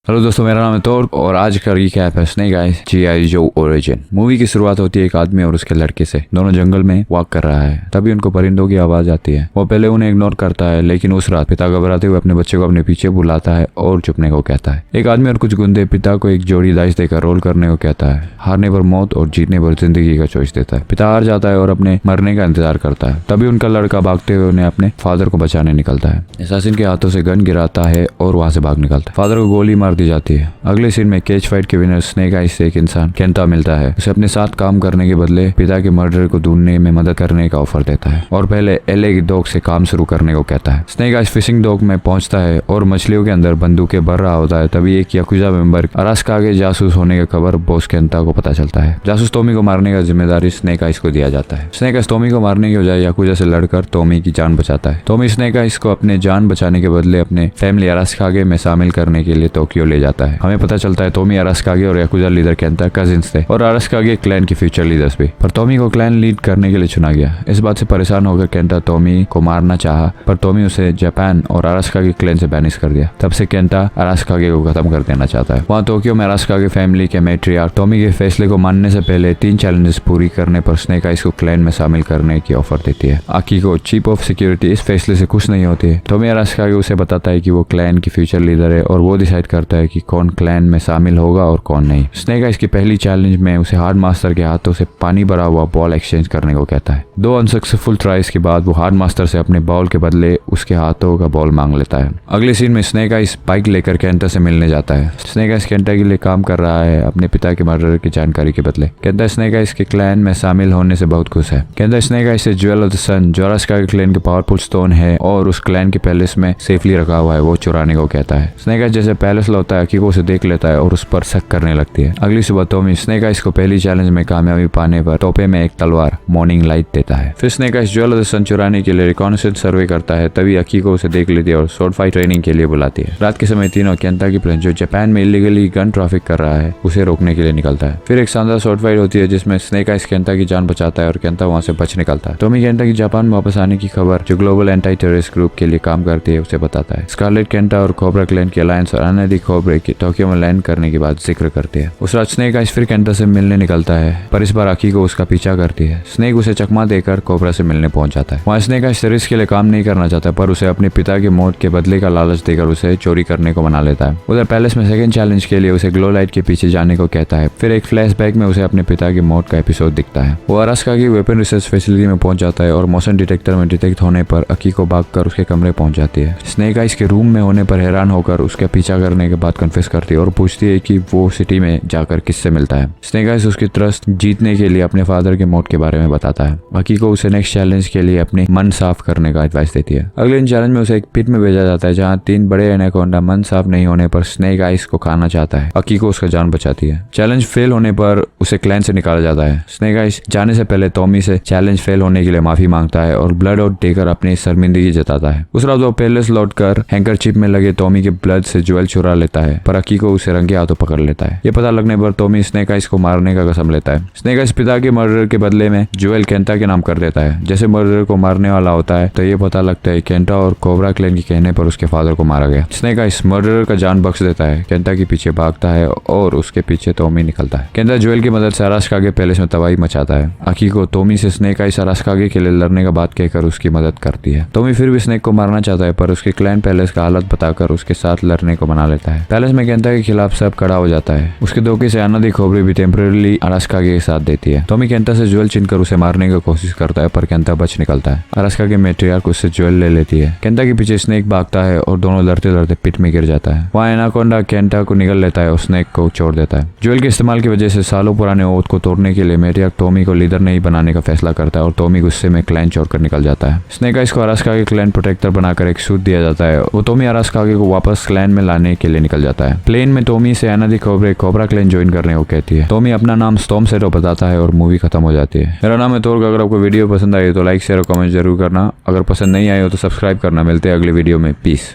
Hello दोस्तों, मेरा नाम है तोर और आज का रिकैप है स्नेक आइज जी.आई. जो ओरिजिन। मूवी की शुरुआत होती है एक आदमी और उसके लड़के से। दोनों जंगल में वॉक कर रहा है, तभी उनको परिंदों की आवाज आती है। वो पहले उन्हें इग्नोर करता है, लेकिन उस रात पिता घबराते हुए अपने बच्चे को अपने पीछे बुलाता है और चुपने को कहता है। एक आदमी और कुछ गुंडे पिता को एक जोड़ी दाइस देकर रोल करने को कहता है। हारने पर मौत और जीतने पर जिंदगी का चॉइस देता है। पिता हार जाता है और अपने मरने का इंतजार करता है। तभी उनका लड़का भागते हुए उन्हें अपने फादर को बचाने निकलता है। असैसिन के हाथों से गन गिराता है और वहां से भाग निकलता है। फादर को गोली मार दी जाती है। अगले सीन में केज फाइट के विनर स्नेक आइज से एक इंसान केंटा मिलता है। उसे अपने साथ काम करने के बदले पिता के मर्डर को ढूंढने में मदद करने का ऑफर देता है और पहले एलए की डॉक से काम शुरू करने को कहता है। स्नेक आइज फिशिंग डॉक में पहुंचता है और मछलियों के अंदर बंदूकें भर रहा होता है। तभी एक याकुजा मेंबर अलास्का के जासूस होने की खबर बॉस केंटा को पता चलता है। जासूस टॉमी को मारने का जिम्मेदारी स्नेक आइज को दिया जाता है। स्नेक आइज टॉमी को मारने की बजाय याकुजा से लड़कर टॉमी की जान बचाता है। टॉमी स्नेक आइज को अपने जान बचाने के बदले अपने फैमिली अलास्कागे में शामिल करने के लिए टोक्यो ले जाता है। हमें पता चलता है टॉमी अलास्कागे और याकुजा लीडर केंटा कजिन्स थे और अलास्कागे क्लैन के फ्यूचर लीडर्स भी। पर टॉमी को क्लैन लीड करने के लिए चुना गया। इस बात से परेशान होकर केंटा टॉमी को मारना चाहा, पर टॉमी उसे जापान और अलास्कागे क्लैन से बैनिश कर दिया। तब से केंटा अलास्कागे को खत्म कर देना चाहता है। वहाँ टोक्यो में अलास्कागे फैमिली के मैट्रियार्क टॉमी के फैसले को मानने से पहले 3 चैलेंजेस पूरी करने पर स्नेक आइज को क्लैन में शामिल करने की ऑफर देती है। आकिको चीफ ऑफ सिक्योरिटी इस फैसले से खुश नहीं होती है। टॉमी अलास्कागे उसे बताता है कि वो क्लैन की फ्यूचर लीडर है और वो डिसाइड करता है कि कौन क्लैन में शामिल होगा और कौन नहीं। स्नेक आइज की पहली चैलेंज में उसे हार्ड मास्टर के हाथों से पानी भरा हुआ बॉल एक्सचेंज करने को कहता है। 2 अनसक्सेसफुल ट्राइज के बाद वो हार्ड मास्टर से अपने बॉल के बदले उसके हाथों का बॉल मांग लेता है। अगले सीन में स्नेक आइज बाइक लेकर केंटा से मिलने जाता है। स्नेक आइज केंटा के लिए काम कर रहा है अपने पिता के मर्डर की जानकारी के बदले। केंटा स्नेक आइज के क्लैन में शामिल होने से बहुत खुश है। केंटा स्नेक आइज से ज्वेल ऑफ द सन जो अलास्कागे क्लैन के पावरफुल स्टोन है और उस क्लैन के पैलेस में सेफली रखा हुआ है वो चुराने को कहता है। स्नेक आइज जैसे पैलेस लौटता है अकीको उसे देख लेता है और उस पर शक करने लगती है। अगली सुबह टॉमी स्नेक आइज को पहली चैलेंज में कामयाबी पाने पर तोपे में एक तलवार मॉर्निंग लाइट देता है। फिर snake eyes jewel of the sun चुराने के लिए रिकॉनेसेंस सर्वे करता है। तभी अकीको उसे देख लेती है और स्वॉर्ड फाइट ट्रेनिंग के लिए बुलाती है। रात के समय तीनों केंटा की प्लेन जो जापान में इलीगली गन ट्रैफिक कर रहा है उसे रोकने के लिए निकलता है। फिर एक शानदार स्वॉर्ड फाइट होती है जिसमें स्नेक आइज केंटा की जान बचाता है और केंटा वहां से बच निकलता है। टॉमी केंटा की जापान में वापस आने की खबर जो ग्लोबल एंटी टेररिस्ट ग्रुप के लिए काम करती है उसे बताता है। स्कारलेट केंटा और कोबरा क्लैन की अलायंस और अनादी कोबरा की टोक्यो में लैंड करने की बात जिक्र करती है। उस रात स्नेक आइज फिर केंटा से मिलने निकलता है, पर इस बार आकी को उसका पीछा करती है। स्नेक उसे चकमा देकर कोबरा से मिलने पहुंच जाता है। वहाँ स्नेक आइज रिस्क के लिए काम नहीं करना चाहता, पर उसे अपने पिता की मौत के बदले का लालच देकर उसे चोरी करने को मना लेता है। उधर पैलेस में सेकंड चैलेंज के लिए उसे ग्लो लाइट के पीछे जाने को कहता है। फिर एक फ्लैशबैक में उसे अपने पिता की मौत का एपिसोड दिखता है। वो अलास्कागे वेपन रिसर्च फैसिलिटी में पहुंच जाता है और मोशन डिटेक्टर में डिटेक्ट होने पर अकीको भागकर उसके कमरे पहुंच जाती है। स्नेक आइज के रूम में होने पर हैरान होकर उसका पीछा करने के बाद कन्फेस करती है और पूछती है कि वो सिटी में जाकर किससे मिलता है। स्नेक आइज उसकी ट्रस्ट जीतने के लिए अपने फादर की मौत के बारे में बताता है। अकीको उसे नेक्स्ट चैलेंज के लिए अपने मन साफ करने का एडवाइस देती है। अगले चैलेंज में उसे एक पिट में भेजा जाता है जहाँ 3 बड़े एनाकोंडा मन साफ नहीं होने पर स्नेक आइज को खाना चाहता है। अकीको उसका जान बचाती है। चैलेंज फेल होने पर उसे क्लैन से निकाला जाता है। स्नेक आइज जाने से पहले टॉमी से चैलेंज फेल होने के लिए माफी मांगता है और ब्लड आउट देकर अपनी शर्मिंदगी जताता है। उस रात वो पैलेस लौटकर हैंकरचीफ में लगे टॉमी के ब्लड से ज्वेल चुरा लेता है, पर अकीको उसे रंगे हाथों पकड़ लेता है। ये पता लगने पर टॉमी स्नेक आइज को मारने का कसम लेता है। स्नेक आइज पिता के मर्डर के बदले में ज्वेल केंटा के नाम कर देता है। जैसे मर्डर को मारने वाला होता है तो ये पता लगता है केंटा और कोबरा क्लैन के कहने पर उसके फादर को मारा गया। स्नेक आइज मर्डरर का जान बख्श देता है। केंटा के पीछे भागता है और उसके पीछे टॉमी निकलता है। केंटा ज्वेल की मदद से अलास्कागे पैलेस में तबाही मचाता है। अकीको टॉमी से स्नेक आइज अलास्कागे के लिए लड़ने का बात कहकर उसकी मदद करती है। टॉमी फिर भी स्नेक को मारना चाहता है, पर उसके क्लैन पैलेस का हालत बताकर उसके साथ लड़ने को मना लेता है। पैलेस में केंटा के खिलाफ सब खड़ा हो जाता है। उसके धोखे से अनादी खोबरी भी टेम्परेरी अलास्कागे के साथ देती है। टॉमी केंटा से ज्वेल छीनकर उसे मारने की कोशिश करता है, पर केंटा बच निकलता है। अलास्कागे मैट्रियार्क उससे ज्वेल ले लेती है। केंटा के पीछे स्नेक भागता है और दोनों लड़ते लड़ते पिट में गिर जाता है। वहाँ एनाकोंडा केंटा को निगल लेता है और स्नेक को छोड़ देता है। ज्वेल के इस्तेमाल की वजह से सालों पुराने ओथ को तोड़ने के लिए मैट्रियार्क टॉमी को लीडर नहीं बनाने का फैसला करता है और टॉमी गुस्से में क्लैन छोड़कर निकल जाता है। स्नेक आइज को अलास्कागे क्लैन प्रोटेक्टर बनाकर एक सूट दिया जाता है। वो टॉमी अलास्कागे को वापस क्लैन में लाने के लिए निकल जाता है। प्लेन में टॉमी से अनादी कोबरा क्लैन ज्वाइन करने को कहती है। टॉमी अपना नाम स्टॉर्म शैडो बताता है और मूवी खत्म हो जाती है। मेरा नाम है तोर। अगर आपको वीडियो पसंद आई तो लाइक शेयर और कमेंट जरूर करना। अगर पसंद नहीं आई हो तो सब्सक्राइब करना। मिलते हैं अगले वीडियो में। पीस।